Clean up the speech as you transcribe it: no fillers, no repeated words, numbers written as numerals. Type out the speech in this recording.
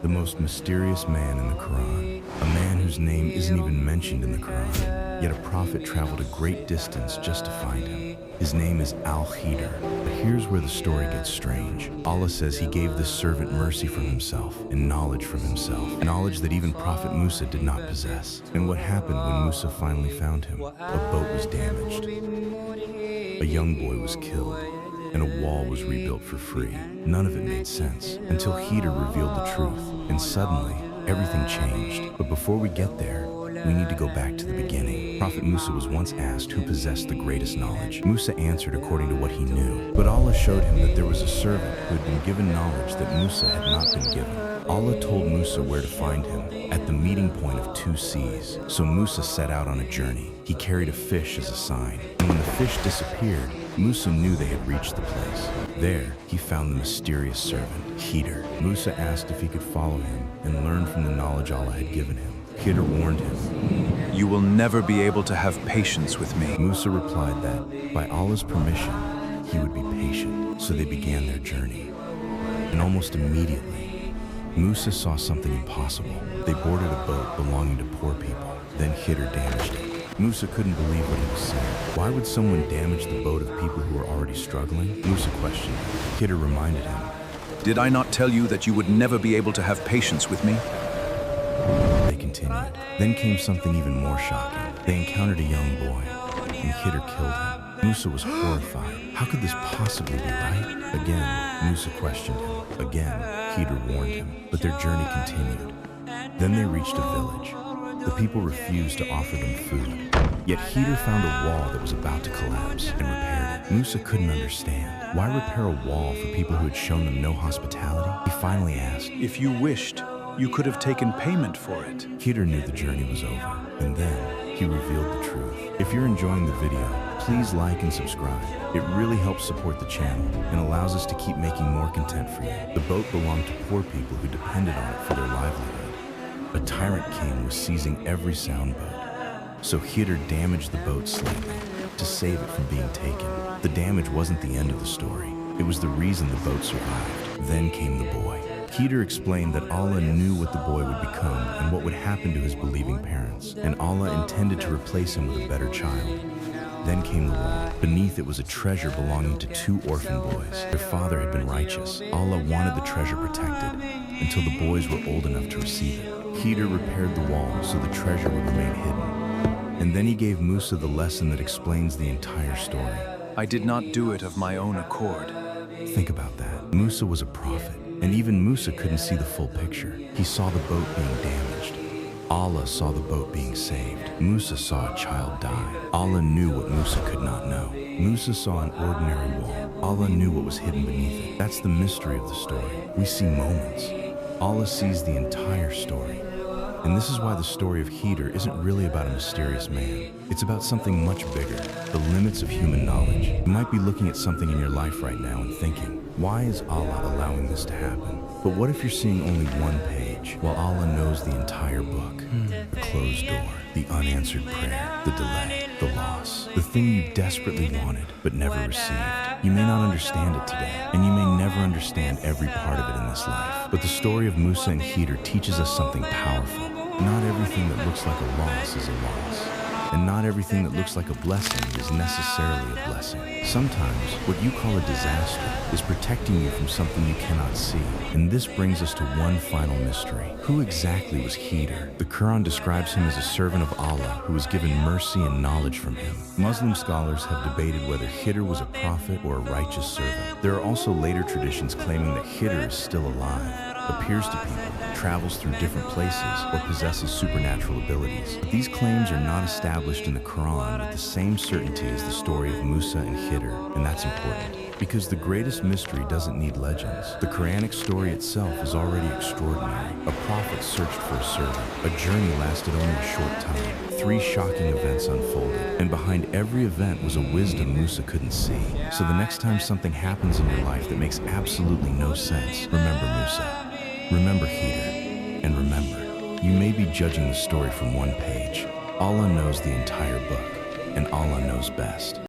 the most mysterious man in the Qur'an, a man whose name isn't even mentioned in the Qur'an, yet a prophet traveled a great distance just to find him. His name is Al-Khidr. But here's where the story gets strange. Allah says he gave this servant mercy from himself and knowledge from himself, knowledge that even Prophet Musa did not possess. And what happened when Musa finally found him? A boat was damaged, a young boy was killed, and a wall was rebuilt for free. None of it made sense until Khidr revealed the truth, and suddenly everything changed. But before we get there, we need to go back to the beginning. Prophet Musa was once asked who possessed the greatest knowledge. Musa answered according to what he knew, but Allah showed him that there was a servant who had been given knowledge that Musa had not been given. Allah told Musa where to find him, at the meeting point of two seas. So Musa set out on a journey. He carried a fish as a sign, and when the fish disappeared, Musa knew they had reached the place. There, he found the mysterious servant, Khidr. Musa asked if he could follow him and learn from the knowledge Allah had given him. Khidr warned him, "You will never be able to have patience with me." Musa replied that, by Allah's permission, he would be patient. So they began their journey. And almost immediately, Musa saw something impossible. They boarded a boat belonging to poor people. Then Khidr damaged it. Musa couldn't believe what he was saying. Why would someone damage the boat of people who were already struggling? Musa questioned him. Khidr reminded him, "Did I not tell you that you would never be able to have patience with me?" They continued. Then came something even more shocking. They encountered a young boy, and Khidr killed him. Musa was horrified. How could this possibly be right? Again, Musa questioned him. Again, Khidr warned him. But their journey continued. Then they reached a village. The people refused to offer them food. Yet Khidr found a wall that was about to collapse and repaired it. Musa couldn't understand. Why repair a wall for people who had shown them no hospitality? He finally asked, "If you wished, you could have taken payment for it." Khidr knew the journey was over, and then he revealed the truth. If you're enjoying the video, please like and subscribe. It really helps support the channel and allows us to keep making more content for you. The boat belonged to poor people who depended on it for their livelihood. A tyrant king was seizing every sound boat. So Khidr damaged the boat slightly to save it from being taken. The damage wasn't the end of the story. It was the reason the boat survived. Then came the boy. Khidr explained that Allah knew what the boy would become and what would happen to his believing parents, and Allah intended to replace him with a better child. Then came the wall. Beneath it was a treasure belonging to two orphan boys. Their father had been righteous. Allah wanted the treasure protected until the boys were old enough to receive it. Khidr repaired the wall so the treasure would remain hidden. And then he gave Musa the lesson that explains the entire story. "I did not do it of my own accord." Think about that. Musa was a prophet, and even Musa couldn't see the full picture. He saw the boat being damaged. Allah saw the boat being saved. Musa saw a child die. Allah knew what Musa could not know. Musa saw an ordinary wall. Allah knew what was hidden beneath it. That's the mystery of the story. We see moments. Allah sees the entire story. And this is why the story of Khidr isn't really about a mysterious man. It's about something much bigger, the limits of human knowledge. You might be looking at something in your life right now and thinking, why is Allah allowing this to happen? But what if you're seeing only one page, while Allah knows the entire book? The closed door, the unanswered prayer, the delay, the loss, the thing you desperately wanted but never received. You may not understand it today, and you may never understand every part of it in this life. But the story of Musa and Khidr teaches us something powerful. Not everything that looks like a loss is a loss. And not everything that looks like a blessing is necessarily a blessing. Sometimes, what you call a disaster is protecting you from something you cannot see. And this brings us to one final mystery. Who exactly was Khidr? The Quran describes him as a servant of Allah who was given mercy and knowledge from him. Muslim scholars have debated whether Khidr was a prophet or a righteous servant. There are also later traditions claiming that Khidr is still alive, appears to people, travels through different places, or possesses supernatural abilities. But these claims are not established in the Quran with the same certainty as the story of Musa and Khidr, and that's important. Because the greatest mystery doesn't need legends. The Quranic story itself is already extraordinary. A prophet searched for a servant. A journey lasted only a short time. 3 shocking events unfolded, and behind every event was a wisdom Musa couldn't see. So the next time something happens in your life that makes absolutely no sense, remember Musa. Remember Khidr, and remember, you may be judging the story from one page. Allah knows the entire book, and Allah knows best.